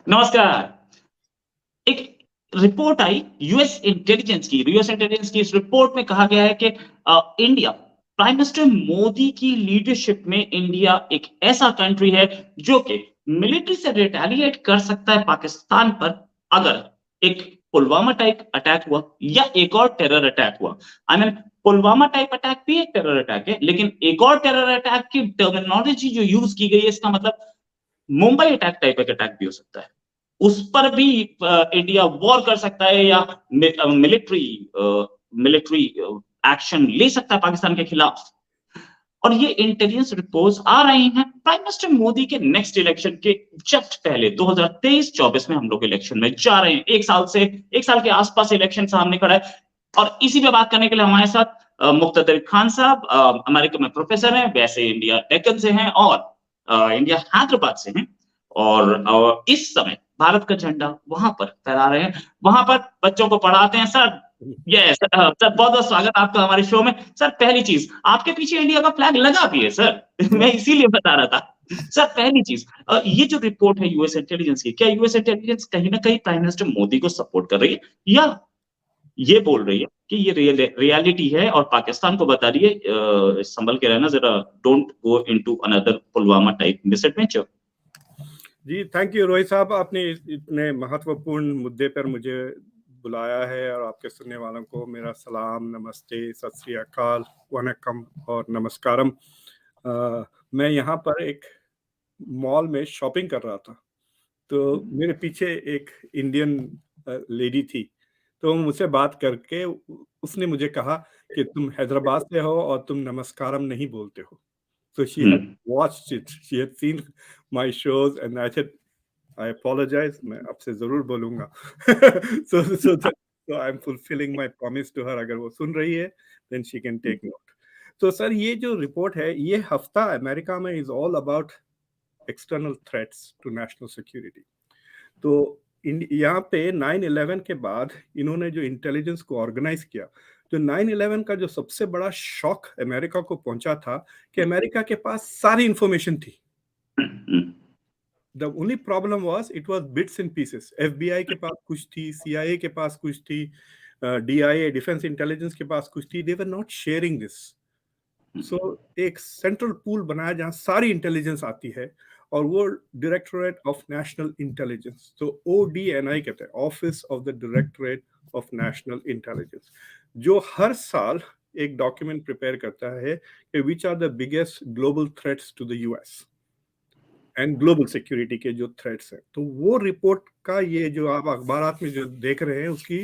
नमस्कार। एक report I US intelligence की। इस रिपोर्ट में कहा गया है कि इंडिया, प्राइम मिनिस्टर मोदी की लीडरशिप में इंडिया एक ऐसा कंट्री है जो कि मिलिट्री से रिटेलिएट कर सकता है पाकिस्तान पर, अगर एक पुलवामा टाइप अटैक हुआ या एक और टेरर अटैक हुआ। I mean, Pulwama type attack भी एक टेरर अटैक है, लेकिन एक और टेरर अटैक की टर्मिनोलॉजी जो यूज की गई है, इसका मतलब मुंबई अटैक टाइप एक अटैक भी हो सकता है। उस पर भी इंडिया वॉर कर सकता है या मिलिट्री मिलिट्री एक्शन ले सकता है पाकिस्तान के खिलाफ। और ये इंटेलिजेंस रिपोर्ट्स आ रही हैं प्राइम मिनिस्टर मोदी के नेक्स्ट इलेक्शन के जस्ट पहले। 2023-24 में हम लोग इलेक्शन में जा रहे हैं। एक साल के आसपास इलेक्शन सामने खड़ा है। और इसी पे बात करने के लिए हमारे साथ मुक्तदर खान साहब, अमेरिका में प्रोफेसर हैं, वैसे इंडिया डेक्कन से हैं और इंडिया हैदराबाद से हैं। और इस समय भारत का झंडा वहां पर फहरा रहे हैं, वहां पर बच्चों को पढ़ाते हैं। सर, यस सर, बहुत बहुत स्वागत आपका हमारे शो में। सर, पहली चीज, आपके पीछे इंडिया का फ्लैग लगा भी है सर। मैं इसीलिए बता रहा था। सर, पहली चीज, ये जो रिपोर्ट है यूएस इंटेलिजेंस की, क्या यूएस इंटेलिजेंस कहीं ना कहीं प्राइम मिनिस्टर मोदी को सपोर्ट कर रही है, या ये बोल रही है कि ये रियलिटी है और पाकिस्तान को बता रही है संभल के रहना, जरा don't go into another Pulwama type misadventure? जी, थैंक यू रोहित साहब, आपने इतने महत्वपूर्ण मुद्दे पर मुझे बुलाया है। और आपके सुनने वालों को मेरा सलाम, नमस्ते, सत श्री अकाल, वनकम और नमस्कारम। मैं यहाँ पर एक मॉल में शॉपिंग कर रहा था, तो मेरे पीछे एक इंडियन लेडी थी। तो मुझसे बात करके उसने मुझे कहा कि तुम हैदराबाद से हो और तुम नमस्कारम नहीं बोलते हो। So she had watched it. She had seen my shows, and I said, "I apologize. मैं आपसे जरूर बोलूँगा." So I'm fulfilling my promise to her. अगर वो सुन रही है, then she can take note. तो सर, ये जो रिपोर्ट है, ये हफ्ता अमेरिका में is all about external threats to national security. तो यहाँ पे 9/11 के बाद इन्होंने जो इंटेलिजेंस को ऑर्गेनाइज किया, जो 9/11 का जो सबसे बड़ा शॉक अमेरिका को पहुंचा था कि अमेरिका के पास सारी इंफॉर्मेशन थी। The only problem was it was bits and pieces. FBI के पास कुछ थी, सीआईए के पास कुछ थी, डीआईए डिफेंस इंटेलिजेंस के पास कुछ थी। दे वर नॉट शेयरिंग दिस। सो एक सेंट्रल पूल बनाया जहां सारी इंटेलिजेंस आती है, और वो डायरेक्टोरेट ऑफ नेशनल इंटेलिजेंस, तो ODNI कहते हैं, office of the directorate of national intelligence, जो हर साल एक डॉक्यूमेंट प्रिपेयर करता है कि which are the biggest global threats to the US and global security के जो थ्रेट्स हैं। तो वो रिपोर्ट का ये जो आप अखबारात में जो देख रहे हैं, उसकी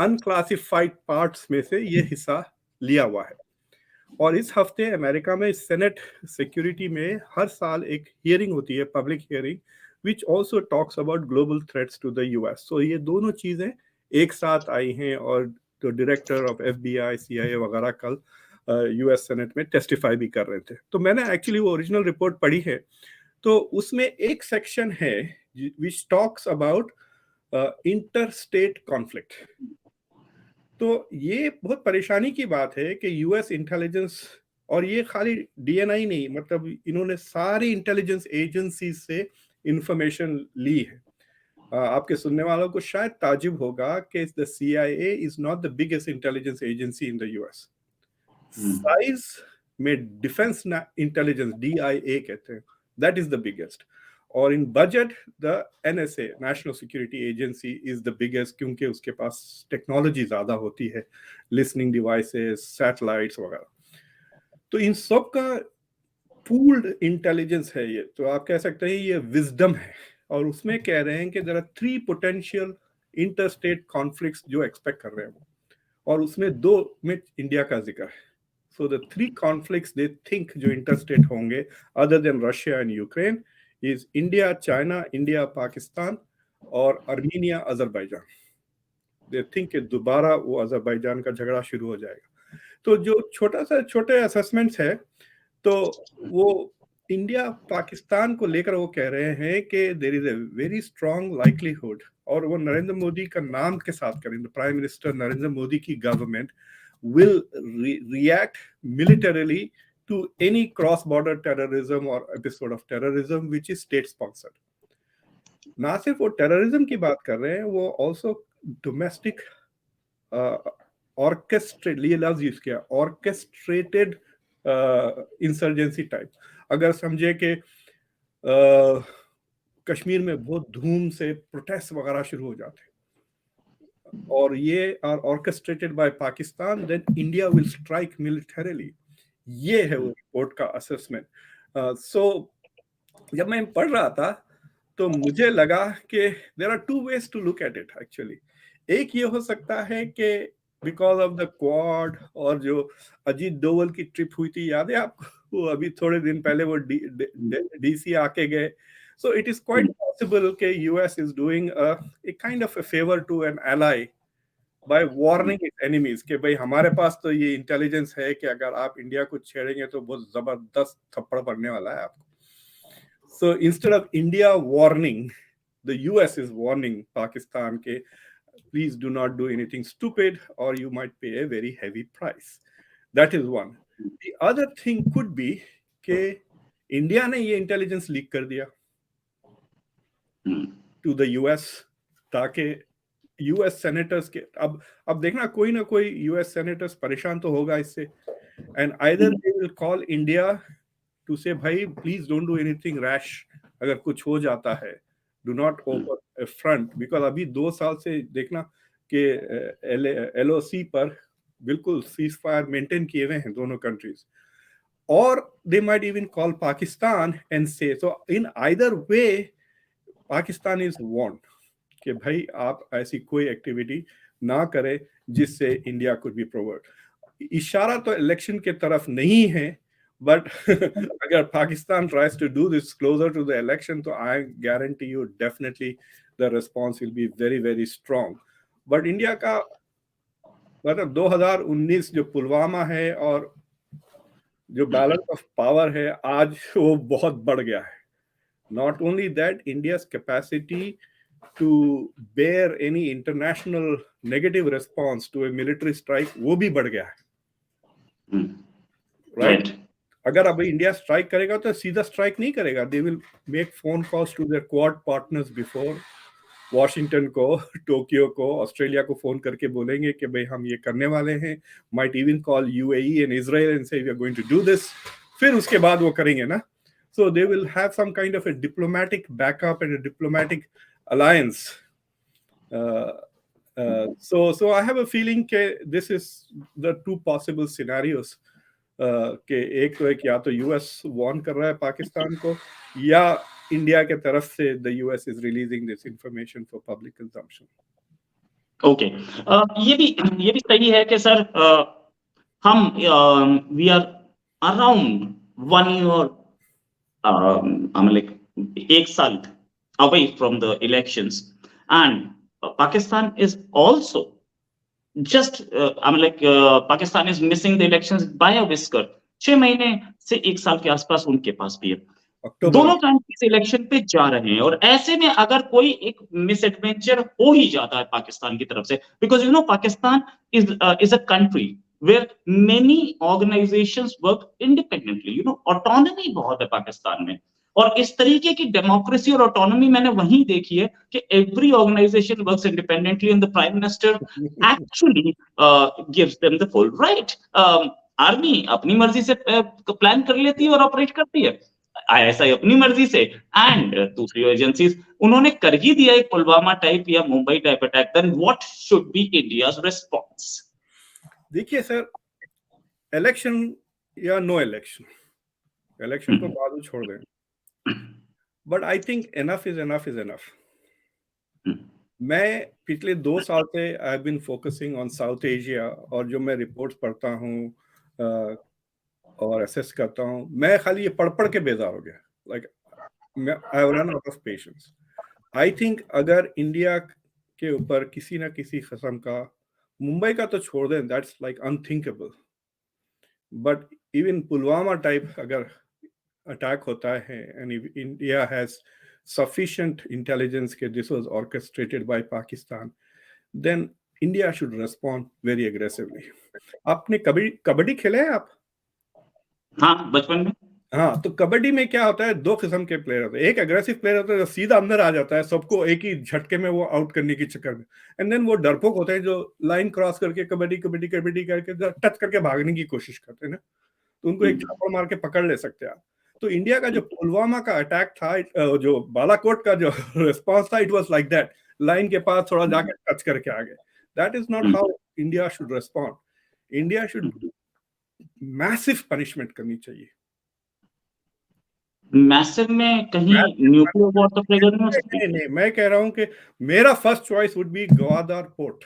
अनक्लासिफाइड पार्ट्स में से ये हिस्सा लिया हुआ है। और इस हफ्ते अमेरिका में सेनेट सिक्योरिटी में हर साल एक हियरिंग होती है, public hearing, which also talks about global threats to the US. So ये दोनों चीजें एक साथ आई हैं, और जो डायरेक्टर ऑफ एफबीआई, सीआईए वगैरह कल यूएस सेनेट में टेस्टिफाई भी कर रहे थे। तो मैंने एक्चुअली वो ओरिजिनल रिपोर्ट पढ़ी है। तो उसमें एक सेक्शन है which talks about inter-state conflict. तो ये बहुत परेशानी की बात है कि यूएस इंटेलिजेंस, और ये खाली डीएनआई नहीं, मतलब इन्होंने सारी इंटेलिजेंस एजेंसी से इंफॉर्मेशन ली है। आपके सुनने वालों को शायद ताजुब होगा कि the CIA is not the biggest intelligence agency in the US. Size में डिफेंस इंटेलिजेंस, DIA कहते हैं, दैट इज द बिगेस्ट। और in budget the NSA, national security agency, is the biggest, क्योंकि उसके पास टेक्नोलॉजी ज्यादा होती है, लिसनिंग डिवाइसेस, सैटेलाइट्स वगैरह। तो इन सब का पूल्ड इंटेलिजेंस है ये। तो आप कह सकते हैं ये विजडम है। और उसमें कह रहे हैं कि there are 3 potential interstate conflicts जो एक्सपेक्ट कर रहे हैं वो, और उसमें 2 में इंडिया का जिक्र है। So the 3 conflicts they think जो इंटरस्टेट होंगे, other than Russia and Ukraine, is India China, India Pakistan, और अर्मीनिया अजरबैजान। दे थिंक कि दोबारा वो अजरबैजान का झगड़ा शुरू हो जाएगा। तो जो छोटे असेसमेंट्स है, तो वो इंडिया पाकिस्तान को लेकर वो कह रहे हैं कि there is a very strong likelihood, और वो नरेंद्र मोदी का नाम के साथ करेंगे, प्राइम मिनिस्टर नरेंद्र मोदी की government will react militarily to any cross-border terrorism or episode of terrorism which is state-sponsored. ना सिर्फ वो टेररिज्म की बात कर रहे हैं, वो ऑल्सो डोमेस्टिक ऑर्केस्ट्रेट, ये लफ्ज यूज किया, ऑर्केस्ट्रेटेड इंसर्जेंसी टाइप। अगर समझे कि कश्मीर में बहुत धूम से प्रोटेस्ट वगैरह शुरू हो जाते और ये are orchestrated by Pakistan, then India will strike militarily. ये है वो रिपोर्ट का असेसमेंट। सो जब मैं पढ़ रहा था तो मुझे लगा कि there are two ways to look at it actually. एक ये हो सकता है कि बिकॉज ऑफ द क्वाड, और जो अजीत डोवल की ट्रिप हुई थी, याद है आपको? वो अभी थोड़े दिन पहले वो डीसी आके गए। So it is quite possible कि US is doing a kind of a favor to an ally by warning its enemies कि भाई हमारे पास तो ये इंटेलिजेंस है कि अगर आप इंडिया को छेड़ेंगे तो बहुत जबरदस्त थप्पड़ पड़ने वाला है आपको। So instead of India warning, the US is warning Pakistan ke please do not do anything stupid or you might pay a very heavy price. That is one. The other thing could be कि India ने ये intelligence leak कर दिया to the US, ताकि US senators के अब देखना कोई ना कोई यूएस सेनेटर्स परेशान तो होगा इससे, and either they will call India to say भाई please don't do anything rash, अगर कुछ हो जाता है do not open a front, because अभी 2 साल से देखना कि एलओसी पर बिल्कुल सीज फायर मेंटेन किए हुए हैं दोनों कंट्रीज, और they might even call Pakistan and say, so in either way Pakistan is warned कि भाई आप ऐसी कोई एक्टिविटी ना करें जिससे इंडिया कुड बी प्रोवर्ड। इशारा तो इलेक्शन के तरफ नहीं है, बट अगर Pakistan tries to do this closer to the election तो I guarantee you definitely the response will be very very strong. But India का मतलब 2019 जो पुलवामा है और जो बैलेंस ऑफ पावर है आज वो बहुत बढ़ गया है। Not only that, India's capacity to bear any international negative response to a military strike वो भी बढ़ गया है, राइट? अगर अभी इंडिया स्ट्राइक करेगा तो सीधा स्ट्राइक नहीं करेगा, they will make phone calls to their quad partners before, Washington को, टोक्यो को, ऑस्ट्रेलिया को फोन करके बोलेंगे कि भाई हम ये करने वाले हैं, might even call UAE and Israel and say we are going to do this, फिर उसके बाद वो करेंगे ना। So they will have some kind of a diplomatic backup and a diplomatic alliance. So I have a feeling that this is the two possible scenarios. कि एक तो या तो यूएस वार्न कर रहा है पाकिस्तान को, या इंडिया के तरफ से the US is releasing this information for public consumption. Okay, ये भी सही है कि सर हम we are around 1 year, like 1 साल away from the elections, and Pakistan is also just Pakistan is missing the elections by a whisker. 6 महीने से 1 साल के आसपास उनके पास भी है, दोनों कंट्रीज इलेक्शन पे जा रहे हैं, और ऐसे में अगर कोई एक मिस एडवेंचर हो ही जाता है पाकिस्तान की तरफ से, because Pakistan is a country where many organizations work independently, autonomy बहुत है पाकिस्तान में, और इस तरीके की डेमोक्रेसी और ऑटोनॉमी मैंने वहीं देखी है कि every organisation works independently and the prime minister actually gives them the full right. Army अपनी मर्जी से प्लान कर लेती है और ऑपरेट करती है, आईएसआई अपनी मर्जी से, एंड दूसरी एजेंसीज उन्होंने कर ही दिया एक पुलवामा टाइप या Mumbai type attack, then what should be India's response? देखिए सर, इलेक्शन या नो इलेक्शन, इलेक्शन को बाद में छोड़ दें, but I think enough is enough is enough. मैं पिछले 2 साल से I have been focusing on South Asia, और जो मैं रिपोर्ट्स पढ़ता हूँ और असेस करता हूँ, मैं खाली ये पढ़ के बेजार हो गया, like I have run out of patience. I think अगर इंडिया के ऊपर किसी ना किसी किस्म का, मुंबई का तो छोड़ दें, that's like unthinkable, but even Pulwama type अगर अटैक होता है and India has sufficient intelligence that this was orchestrated by Pakistan, then India should respond very aggressively. आपने कबड्डी खेला है आप? हाँ, बचपन में। हाँ, तो कबड्डी में क्या होता है, दो किस्म के प्लेयर होते हैं। एक एग्रेसिव प्लेयर होता है जो सीधा अंदर आ जाता है, सबको एक ही झटके में वो आउट करने के चक्कर में। एंड देन वो डरपोक होते हैं जो लाइन क्रॉस करके कबड्डी कबड्डी कबड्डी करके टच करके भागने की कोशिश करते हैं ना, तो उनको एक छापड़ मार के पकड़ ले सकते हैं आप। तो इंडिया का जो पुलवामा का अटैक था, जो बालाकोट का जो रिस्पॉन्स था, it was like that, line के पास थोड़ा जाके टच करके आ गए। That is not how India should respond. India should massive punishment करनी चाहिए। मैसिव में कहीं न्यूक्लियर वॉर तो ट्रिगर नहीं हो सकती? नहीं नहीं, मैं कह रहा हूं कि मेरा first choice would be Gwadar port.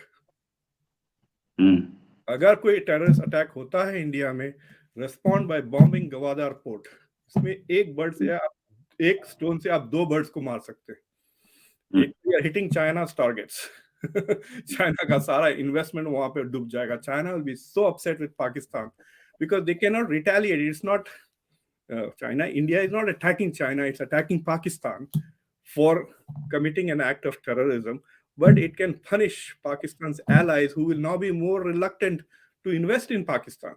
Hmm. अगर कोई टेररिस्ट अटैक होता है इंडिया में, respond by bombing Gwadar port. इसमें एक बर्ड से आप, एक स्टोन से आप दो बर्ड्स को मार सकते हैं। एक, हिटिंग चाइना's टारगेट्स। चाइना का सारा इन्वेस्टमेंट वहां पे डूब जाएगा। China will be so upset with Pakistan because they can not retaliate. It's not China. India is not attacking China, it's attacking Pakistan for committing an act of terrorism. But it can punish Pakistan's allies who will now be more reluctant to invest in Pakistan.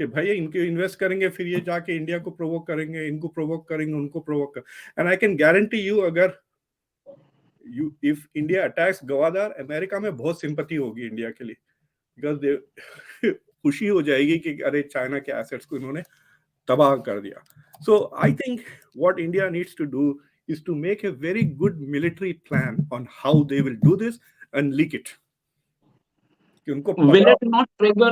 कि भैया इनके invest करेंगे, फिर ये जाके India को provoke करेंगे, इनको प्रोवोक करेंगे, उनको प्रोवोक कर। And I can guarantee you, अगर you if India attacks Gwadar, America में बहुत सिंपैथी होगी इंडिया के लिए, बिकॉज दे खुशी हो जाएगी कि अरे चाइना के एसेट्स को इन्होंने तबाह कर दिया। So I think what India needs to do is to make a very good military plan on how they will do this and leak it. कि उनको Will पता, it not trigger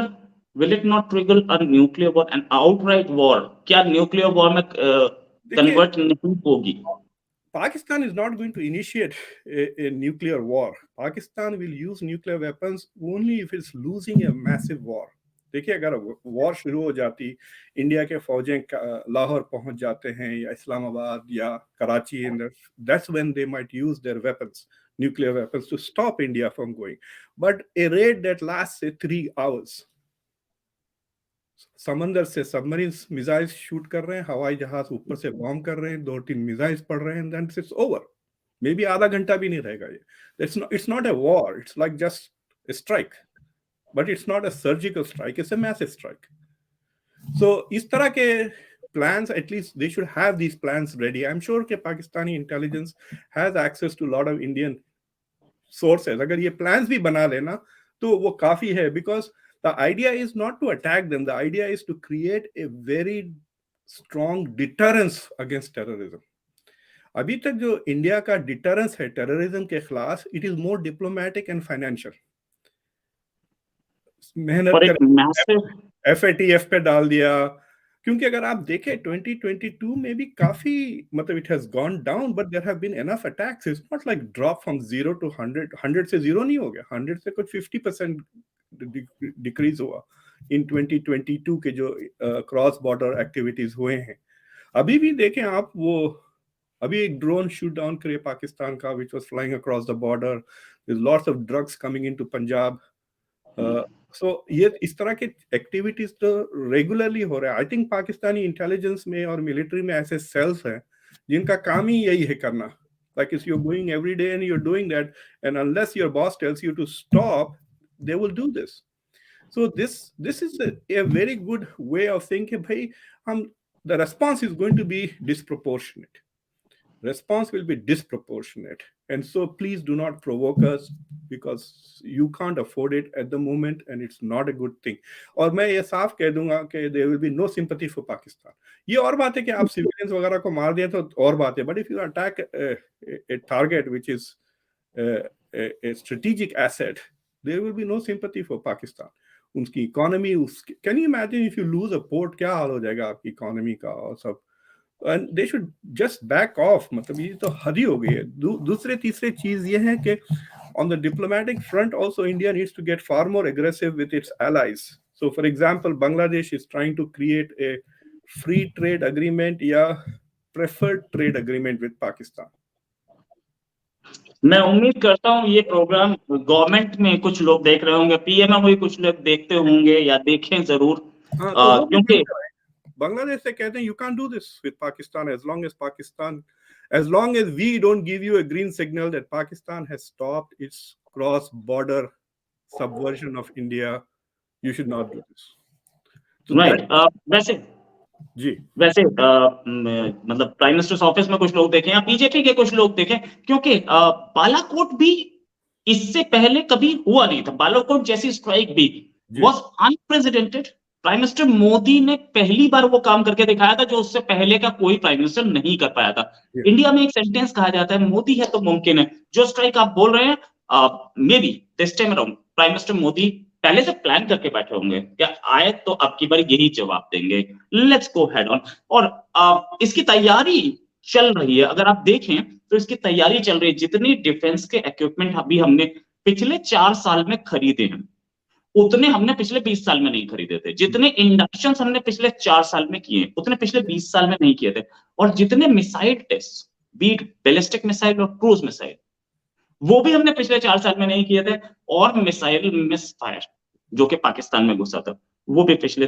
will it not trigger a nuclear war, an outright war? क्या nuclear war में देखिए, convert नहीं होगी? Pakistan is not going to initiate a nuclear war. Pakistan will use nuclear weapons only if it's losing a massive war. देखिए, अगर war शुरू हो जाती, इंडिया के फौजें लाहौर पहुंच जाते हैं या इस्लामाबाद या Karachi, that's when they might use their weapons, nuclear weapons, to stop India from going. But a raid that lasts say 3 hours, समंदर से सबमरीन मिसाइल्स शूट कर रहे हैं, हवाई जहाज ऊपर से बॉम्ब कर रहे हैं, 2-3 मिसाइल्स पड़ रहे हैं, then it's over. Maybe आधा घंटा भी नहीं रहेगा ये। It's not a war, it's like just a strike, but it's not a surgical strike, it's a massive strike. So इस तरह के plans, at least they should have these plans ready. I'm sure कि Pakistani intelligence has access to a lot of Indian sources. अगर ये plans भी बना लेना तो वो काफी है, because the idea is not to attack them, the idea is to create a very strong deterrence against terrorism. अभी तक जो इंडिया का डिटरेंस है टेररिज्म के खिलाफ, it is more diplomatic and financial. मेहनत और एक कर मैसिव FATF पे डाल दिया, क्योंकि अगर आप देखें 2022 में भी काफी, मतलब it has gone down, but there have been enough attacks. It's not like drop from 0 to 100, 100 से 0 नहीं हो गया, 100 से कुछ 50% डिक्रीज हुआ इन 2022 के जो क्रॉस बॉर्डर एक्टिविटीज हुए हैं। अभी भी देखें आप, वो अभी एक ड्रोन शूट डाउन करे पाकिस्तान का, which was flying across the border, there lots of drugs coming into Punjab. So ये इस तरह के एक्टिविटीज तो रेगुलरली हो रहा है। आई थिंक पाकिस्तानी इंटेलिजेंस में और मिलिट्री में ऐसे सेल्स हैं जिनका काम ही यही है करना, like if you're going every day and you're doing that, and unless your boss tells you to stop, they will do this. So this is a very good way of thinking, bhai, the response is going to be disproportionate. Response will be disproportionate, and so please do not provoke us, because you can't afford it at the moment and it's not a good thing. और मैं ये साफ कह दूंगा कि there will be no sympathy for Pakistan. ये और बात है कि आप सिविलियंस वगैरह को मार दिए तो और बात है, but if you attack a target which is a strategic asset, there will be no sympathy for Pakistan. उनकी economy, can you imagine if you lose a port, क्या हाल हो जाएगा आपकी इकोनॉमी का और सब। And they should just back of, मतलब ये तो हद ही हो गई है। दूसरे तीसरे चीज ये है कि on the diplomatic front also, India needs to get far more aggressive with its allies. So for example, Bangladesh is trying to create a free trade agreement या preferred trade agreement with Pakistan. मैं उम्मीद करता हूँ ये programme government में कुछ लोग देख रहे होंगे, पीएमओ में कुछ लोग देखते होंगे या देखें जरूर, हाँ, तो वो भी क्योंकि बांग्लादेश से कहते हैं you can't do this with Pakistan as long as we don't give you a green signal that Pakistan has stopped its cross-border subversion of India, you should not do this. So right. वैसे जी वैसे मतलब prime minister's office में कुछ लोग देखे या BJP के कुछ लोग देखे, क्योंकि बालाकोट भी इससे पहले कभी हुआ नहीं था। बालाकोट जैसी स्ट्राइक भी जी was unprecedented. Prime minister Modi ने पहली बार वो काम करके दिखाया था जो उससे पहले का कोई प्राइम मिनिस्टर नहीं कर पाया था। जी इंडिया में एक सेंटेंस कहा जाता है, मोदी है तो मुमकिन है। जो स्ट्राइक आप बोल रहे हैं, may be this time around prime minister Modi पहले से प्लान करके बैठे होंगे, क्या आए तो अब की बार यही जवाब देंगे, लेट्स गो हेड ऑन। और इसकी तैयारी चल रही है, अगर आप देखें तो इसकी तैयारी चल रही है। जितनी डिफेंस के इक्विपमेंट अभी हमने पिछले 4 साल में खरीदे हैं, उतने हमने पिछले 20 साल में नहीं खरीदे थे। जितने इंडक्शन हमने पिछले 4 साल में किए, उतने पिछले 20 साल में नहीं किए थे। और जितने मिसाइल टेस्ट, बीट बैलिस्टिक मिसाइल और क्रूज मिसाइल, वो भी हमने पिछले 4 साल में नहीं किए थे। और मिसाइल मिस फायर जो कि पाकिस्तान में घुसा था, वो भी पिछले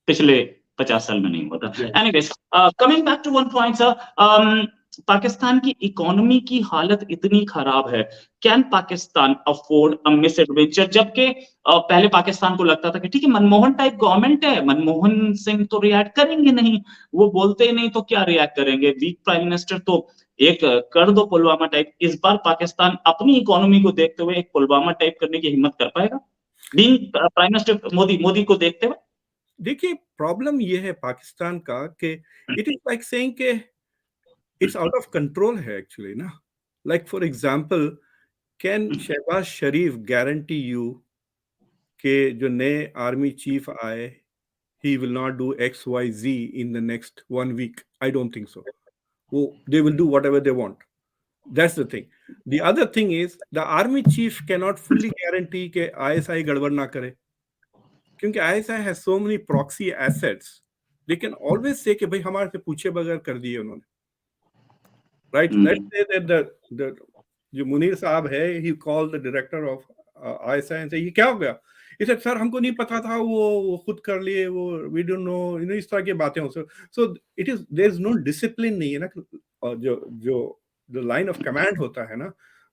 पिछले 50 साल में नहीं हुआ था। Anyways, coming back to one point sir, Pakistan की इकोनॉमी की हालत इतनी खराब है, can Pakistan afford a misadventure? जबकि पहले पाकिस्तान को लगता था कि ठीक है, मनमोहन टाइप गवर्नमेंट है, मनमोहन सिंह तो रिएक्ट करेंगे नहीं, वो बोलते ही नहीं तो क्या रिएक्ट करेंगे, वीक प्राइम मिनिस्टर, तो एक कर दो पुलवामा टाइप। इस बार पाकिस्तान अपनी इकोनॉमी को देखते हुए एक पुलवामा टाइप करने की हिम्मत कर पाएगा, बीइंग प्राइम मिनिस्टर मोदी को देखते देखिए, प्रॉब्लम ये है पाकिस्तान का कि इट इज लाइक सेइंग कि इट्स आउट ऑफ कंट्रोल है एक्चुअली ना। लाइक फॉर एग्जांपल, कैन हुए? शहबाज शरीफ गारंटी यू कि जो नए आर्मी चीफ आए, he will not do X Y Z in the next 1 week? I don't think so. वो they will do whatever they want. That's the thing. The other thing is the army chief can not fully guarantee कि ISI गड़बड़ ना करे, क्योंकि ISI has so many proxy assets. They can always say कि भाई हमारे से पूछे बगैर कर दिए उन्होंने। Right, let's say that the जो मुनीर साहब है, he call the director of ISI and say ये क्या हो गया? इसे सर हमको नहीं पता था, वो खुद कर लिए, वो वी डोंट नो, इस तरह की बातें हो। So it is, there is no discipline नहीं है ना। और जो जो जो लाइन ऑफ कमांड होता है ना,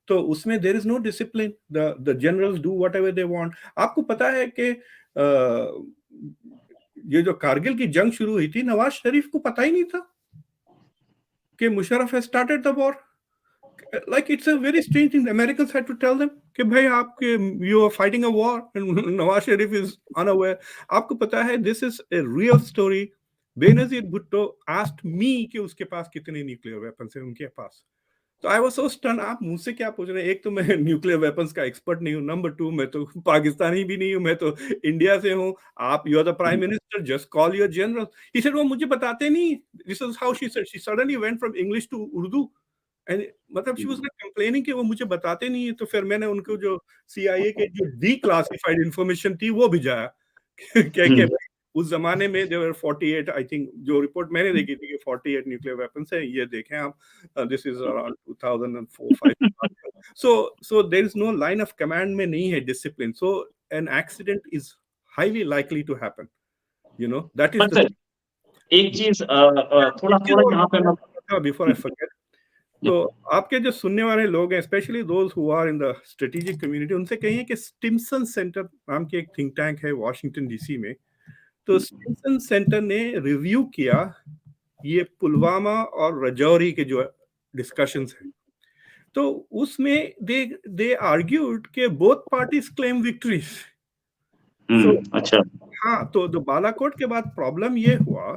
तो उसमें there is no discipline. The generals do whatever they want. आपको पता है कि ये जो कारगिल की जंग शुरू हुई थी, नवाज शरीफ को पता ही नहीं था कि Musharraf has started the war. Like it's a very strange thing. The Americans had to tell them कि भाई आपके you are fighting a war and Nawaz Sharif is unaware. आपको पता है this is a real story. Benazir Bhutto asked me कि उसके पास कितने nuclear weapons हैं उनके पास। तो आई वाज सो स्टन, आप मुझसे क्या पूछ रहे हैं? एक तो मैं न्यूक्लियर वेपन्स का एक्सपर्ट नहीं हूँ, नंबर टू मैं तो पाकिस्तानी भी नहीं हूँ, मैं तो इंडिया से हूँ। आप you are the prime minister, just call your general. He said वो मुझे बताते नहीं। This is how she said, she suddenly went from English to Urdu. And मतलब शी वाज लाइक कंप्लेनिंग कि वो मुझे बताते नहीं है। तो फिर मैंने उनको जो सीआईए के जो डी क्लासिफाइड इंफॉर्मेशन थी वो भिजाया कह के भाई उस जमाने में देयर वर 48, आई थिंक जो रिपोर्ट मैंने देखी थी कि 48 न्यूक्लियर वेपन्स है, ये देखें आप, this is around 2004-5। So there is no line of command में नहीं है discipline, so an accident is highly likely to happen, that is par the. Sir, एक चीज थोड़ा थोड़ा यहाँ पे मैं बिफोर आई फॉरगेट, तो आपके जो सुनने वाले लोग हैं, specially those who are in the strategic community, उनसे कहिए कि स्टिम्सन सेंटर नाम की एक थिंक टैंक है वॉशिंगटन डीसी में। तो स्टिम्सन सेंटर ने रिव्यू किया ये पुलवामा और रजौरी के जो डिस्कशंस हैं। तो उसमें दे आर्ग्यूड कि बोथ पार्टीज क्लेम विक्ट्रीज। सो अच्छा। हाँ, तो बालाकोट के बाद प्रॉब्लम ये हुआ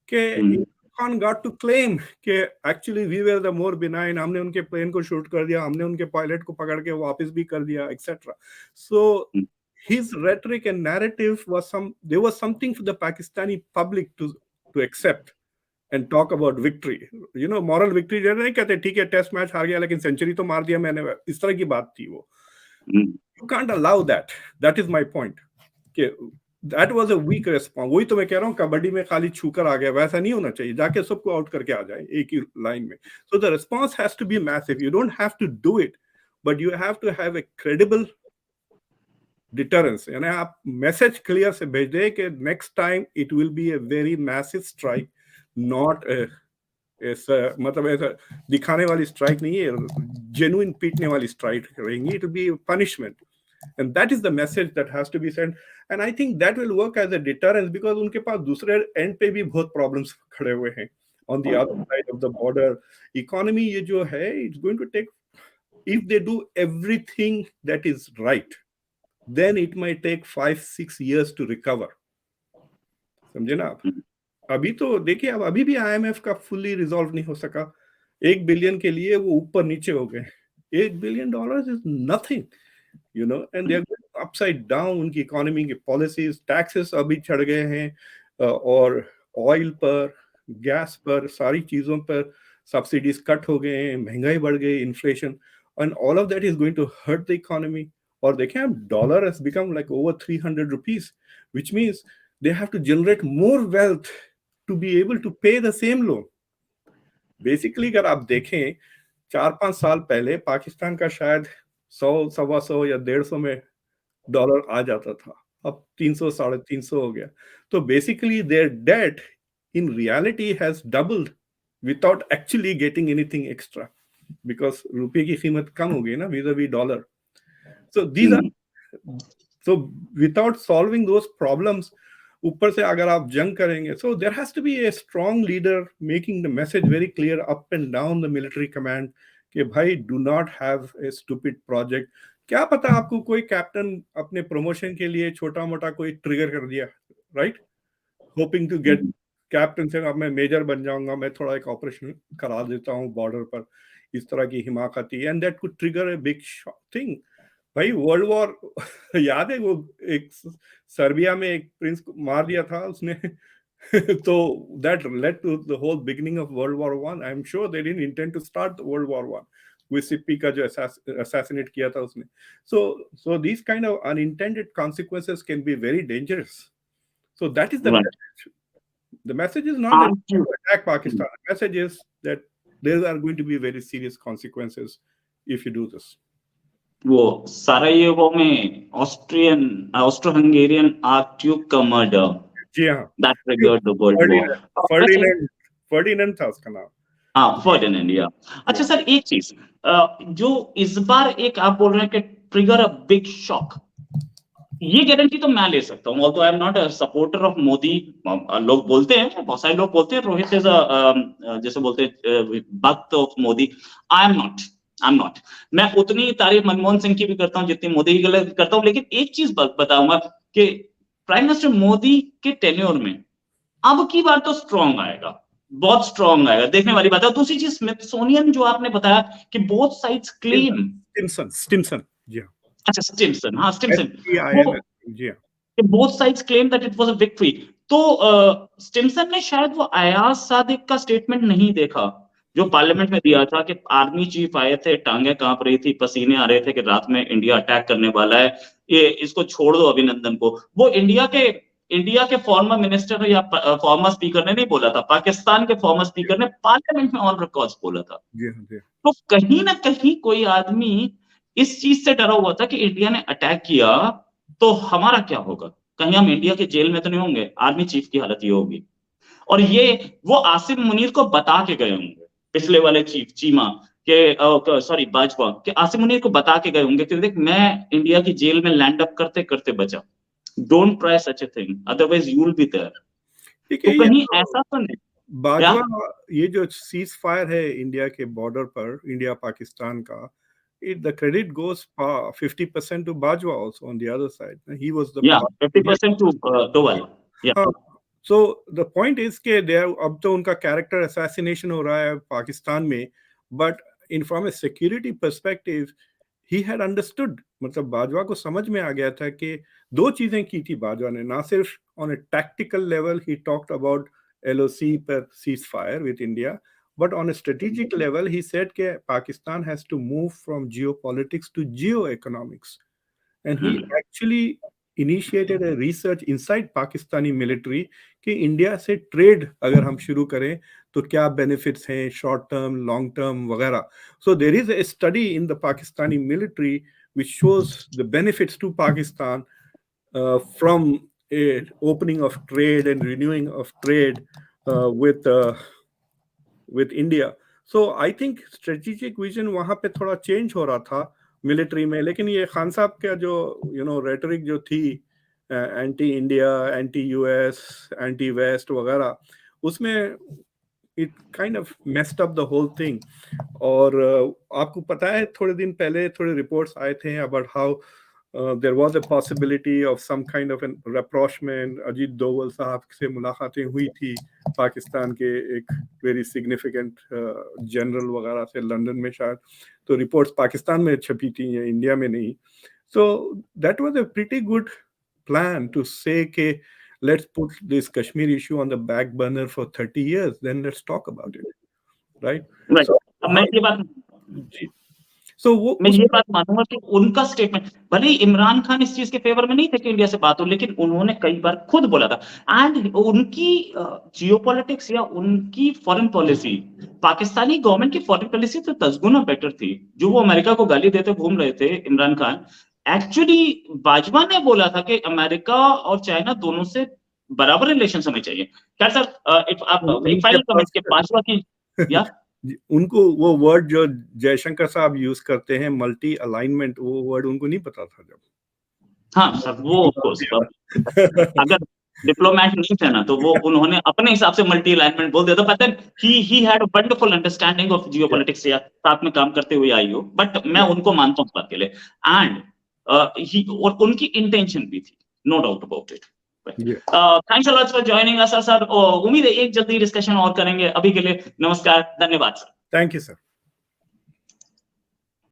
कि hmm, Khan got to claim कि actually we were the more benign, हमने उनके प्लेन को शूट कर दिया, हमने उनके पायलट को पकड़ के वापस भी कर दिया, etcetera. So his rhetoric and narrative was there was something for the Pakistani public to accept and talk about victory, moral victory। जो नहीं कहते ठीक है टेस्ट मैच हार गया लेकिन सेंचुरी तो मार दिया मैंने, इस तरह की बात थी वो। You can't allow that. That is my point कि that was a weak response. वही तो मैं कह रहा हूँ, कबड्डी में खाली छूकर आ गया वैसा नहीं होना चाहिए, जाके सबको आउट करके आ जाए एक ही लाइन में। So the response has to be massive. You don't have to do it, but you have to have a credible deterrence. यानी आप मैसेज क्लियर से भेज दे कि next time it will be a very massive strike, not ऐसा मतलब ऐसा दिखाने वाली स्ट्राइक नहीं है, जेन्युइन पीटने वाली स्ट्राइक रहेंगी। It will B punishment. and that is the message that has to be sent. And I think that will work as a deterrence, because उनके पास दूसरे एंड पे भी बहुत प्रॉब्लम्स खड़े हुए हैं on the other side of the border. Economy ये जो है, it's going to take, if they do everything that is right, then it might take 5-6 years to recover. समझे ना आप? अभी तो देखिए, अब अभी भी आईएमएफ का फुल्ली रिजॉल्व नहीं हो सका। 1 बिलियन के लिए वो ऊपर नीचे हो गए। $1 billion is nothing, and they are upside down. उनकी इकोनॉमी की पॉलिसीज, टैक्सेस अभी चढ़ गए हैं, और ऑयल पर, गैस पर, सारी चीजों पर सब्सिडीज कट हो गए हैं, महंगाई बढ़ गई, inflation, and all of that is going to hurt the economy. और देखें, अब dollar has become like over 300 rupees, which means they have to generate more wealth to be able to pay the same loan. Basically अगर आप देखें, 4-5 साल पहले पाकिस्तान का शायद 100, 125 या 150 में डॉलर आ जाता था, अब 300, 350 हो गया। तो basically their debt in reality has doubled without actually getting anything extra, because रुपये की कीमत कम हो गई ना vis-a-vis dollar. So these are, so without solving those problems, ऊपर से अगर आप जंग करेंगे, so there has to be a strong leader making the message very clear up and down the military command कि भाई do not have a stupid project. क्या पता आपको कोई कैप्टन अपने प्रमोशन के लिए छोटा मोटा कोई ट्रिगर कर दिया, right, hoping to get captain से अब मैं मेजर बन जाऊंगा, मैं थोड़ा एक ऑपरेशन करा देता हूँ बॉर्डर पर, इस तरह की हिमाकती, and that could trigger a big thing. भाई वर्ल्ड वॉर याद है, वो एक सर्बिया में एक प्रिंस को मार दिया था उसने तो that led to the whole beginning of world war one. I am sure they didn't intend to start world war one, विसिपी का जो असैसिनेट किया था उसने। So this kind of unintended consequences can be very dangerous. So that is the message. The message is not that you attack Pakistan. The message is that there are going to be very serious consequences if you do this. वो Sarajevo में Austro Hungarian archduke का murder, जी हाँ, that triggered the world war. Ferdinand था उसका नाम। हाँ, Ferdinand, या। अच्छा सर, एक चीज जो इस बार एक आप बोल रहे हैं कि ट्रिगर अ बिग शॉक, ये गारंटी तो मैं ले सकता हूँ, although I am not a supporter of Modi. लोग बोलते हैं, बहुत सारे लोग बोलते हैं रोहित इज जैसे बोलते हैं भक्त of Modi. I am not. मैं उतनी तारीफ मनमोहन सिंह की भी करता हूँ जितनी मोदी की करता हूँ, लेकिन एक चीज बताऊंगा कि प्राइम मिनिस्टर मोदी के टेन्योर में अब की बार तो स्ट्रॉन्ग आएगा, बहुत स्ट्रॉन्ग आएगा, देखने वाली बात है। दूसरी चीज स्मिथसोनियन जो आपने बताया कि बोथ साइड्स क्लेम, स्टिम्सन, जी हाँ, अच्छा स्टिम्सन, हाँ स्टिम्सन, जी हाँ, both sides claim that it was a victory। तो स्टिम्सन ने शायद वो अयाज सादिक का स्टेटमेंट नहीं देखा जो पार्लियामेंट में दिया था कि आर्मी चीफ आए थे, टांगे कांप रही थी, पसीने आ रहे थे कि रात में इंडिया अटैक करने वाला है, ये इसको छोड़ दो अभिनंदन को। वो इंडिया के फॉर्मर मिनिस्टर या फॉर्मर स्पीकर ने नहीं बोला था, पाकिस्तान के फॉर्मर स्पीकर ने पार्लियामेंट में ऑन रिकॉर्ड बोला था। तो कहीं ना कहीं कोई आदमी इस चीज से डरा हुआ था कि इंडिया ने अटैक किया तो हमारा क्या होगा, कहीं हम इंडिया के जेल में तो नहीं होंगे। आर्मी चीफ की हालत ये होगी। और ये वो आसिम मुनीर को बता के गए होंगे, पिछले वाले चीफ चीमा के, सॉरी बाजवा के, आसिम मुनीर को बता के गए होंगे कि देख मैं इंडिया की जेल में लैंड अप करते करते बचा, don't try such a thing otherwise you will be there. तो कहीं ऐसा तो नहीं बाजवा, ये जो सीज फायर है इंडिया के बॉर्डर पर, इंडिया पाकिस्तान का, the credit goes 50% to Bajwa also on the other side. He was the 50% to Dowell. So the point is कि अब तो उनका कैरेक्टर असैसिनेशन हो रहा है पाकिस्तान में, but from a security perspective he had understood, मतलब बाजवा को समझ में आ गया था कि दो चीजें की थी बाजवा ने, ना सिर्फ on a tactical level he talked about LOC per ceasefire with India, but on a strategic level he said that Pakistan has to move from geopolitics to geoeconomics, and he actually initiated a research inside Pakistani military कि India से trade अगर हम शुरू करें तो क्या benefits हैं, short term, long term वगैरह। So there is a study in the Pakistani military which shows the benefits to Pakistan from a opening of trade and renewing of trade with India. So I think strategic vision वहां पे थोड़ा change हो रहा था, military में। लेकिन ये खान साहब का जो रेटरिक जो थी, anti India, anti US, anti west वगैरह, उसमें it kind of messed up the whole thing. और आपको पता है थोड़े दिन पहले थोड़े रिपोर्ट्स आए थे about how there was a possibility of some kind of an rapprochement. Ajit Doval sahab से मुलाकातें हुई थी पाकिस्तान के एक वेरी सिग्निफिकेंट जनरल वगैरह से लंदन में शायद, तो रिपोर्ट्स पाकिस्तान में छपी थी, इंडिया में नहीं। So that was a pretty good plan to say कि let's put this Kashmir issue on the back burner for 30 years, then let's talk about it, right? Right. So अब मैं ये बात वो मैं ये बात मानूंगा कि उनका स्टेटमेंट, भले ही इमरान खान इस चीज के फेवर में नहीं थे कि इंडिया से बात हो, लेकिन उन्होंने कई बार खुद बोला था। एंड उनकी जियोपॉलिटिक्स या उनकी फॉरेन पॉलिसी, पाकिस्तानी गवर्नमेंट की फॉरेन पॉलिसी तो 10 गुना बेटर थी। जो वो अमेरिका को गाली देते घूम रहे थे इमरान खान, एक्चुअली बाजवा ने बोला था कि अमेरिका और चाइना दोनों से बराबर रिलेशन होने चाहिए। खैर सर, आप एक फाइनल कमेंट के बाजवा की या उनको वो वर्ड जो जयशंकर साहब यूज करते हैं, मल्टी अलाइनमेंट, वो वर्ड उनको नहीं पता था जब। हाँ सर, वो ऑफ कोर्स अगर डिप्लोमेट नहीं थे ना, तो वो उन्होंने अपने हिसाब से मल्टी अलाइनमेंट बोल दिया था। पता है, he had a wonderful understanding of geopolitics, या साथ में काम करते हुए आई हो, बट मैं उनको मानता हूँ इस बात के लिए। एंड और उनकी इंटेंशन भी थी, no doubt about it. Thanks a lot for joining us sir. उम्मीद है एक जल्दी डिस्कशन और करेंगे। अभी के लिए नमस्कार, धन्यवाद सर। Thank you sir.